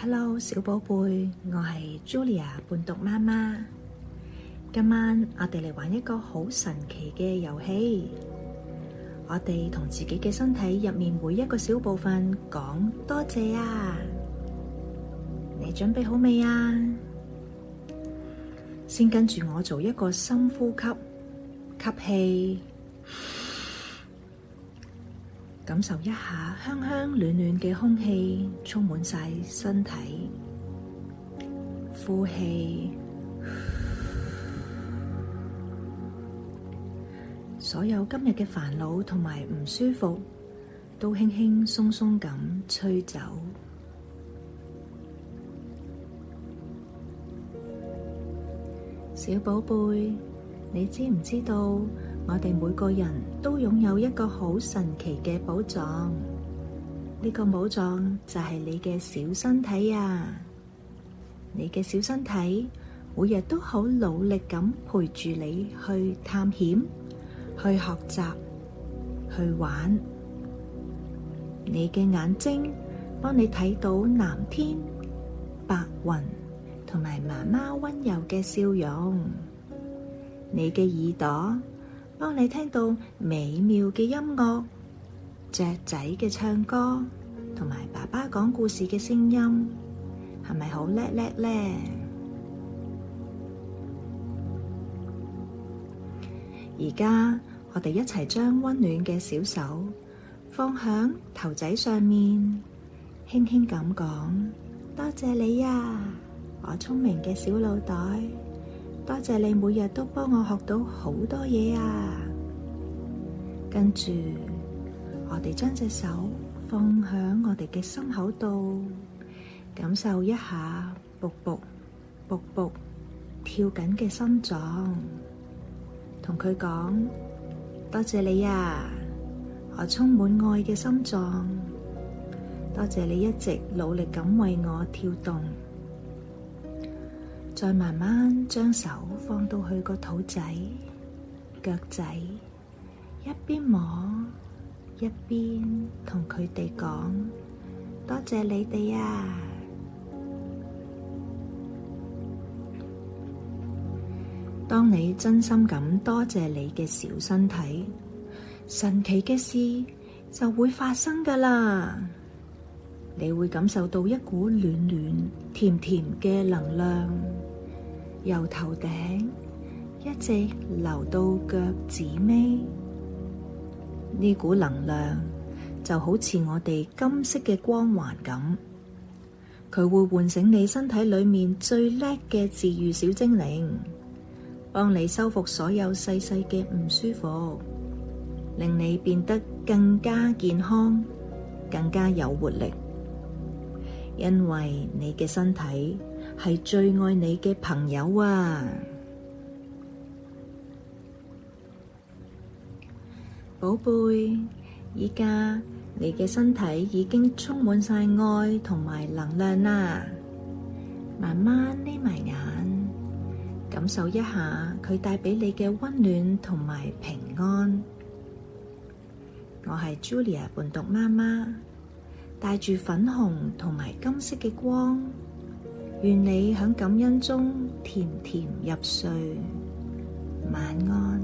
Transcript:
Hello， 小寶貝，我係 Julia 伴讀媽媽。今晚我哋嚟玩一個好神奇嘅遊戲。我哋同自己嘅身體入面每一個小部分講多謝啊！你準備好未啊？先跟住我做一個深呼吸，吸氣，感受一下香香暖暖嘅空氣充滿晒身體。呼氣，所有今日嘅煩惱同埋唔舒服都輕輕鬆鬆咁吹走。小寶貝，你知唔知道我哋每個人都擁有一個好神奇嘅寶藏？呢個寶藏就係你嘅小身體啊！你嘅小身體每日都好努力咁陪住你去探險、去學習、去玩。你嘅眼睛幫你睇到藍天、白雲同埋媽媽溫柔嘅笑容。你嘅耳朵幫你聽到美妙嘅音樂、雀仔嘅唱歌同埋爸爸講故事嘅聲音，係咪好叻叻呢？而家我哋一齊將溫暖嘅小手放響頭仔上面，輕輕咁講：多謝你呀，我聰明嘅小腦袋。多謝你每日都幫我學到好多嘢啊！跟住，我哋將隻手放響我哋嘅心口度，感受一下卜卜卜卜跳緊嘅心臟，同佢講：多謝你啊，我充滿愛嘅心臟。多謝你一直努力咁為我跳動。再慢慢將手放到去個肚仔、腳仔，一邊摸一邊同佢哋講：多謝你哋啊！當你真心咁多謝你嘅小身體，神奇嘅事就會發生㗎喇！你會感受到一股暖暖、甜甜嘅能量，由頭頂一直流到腳趾尾。呢股能量就好似我哋金色嘅光環咁，佢會喚醒你身體裏面最叻嘅治癒小精靈，幫你修復所有細細嘅唔舒服，令你變得更加健康、更加有活力。因為你嘅身體係最愛你嘅朋友啊！寶貝，而家你嘅身體已經充滿晒愛同埋能量啦。慢慢眯埋眼，感受一下佢帶畀你嘅溫暖同埋平安。我係 Julia 伴讀媽媽，帶住粉紅同埋金色嘅光，願你喺感恩中甜甜入睡，晚安。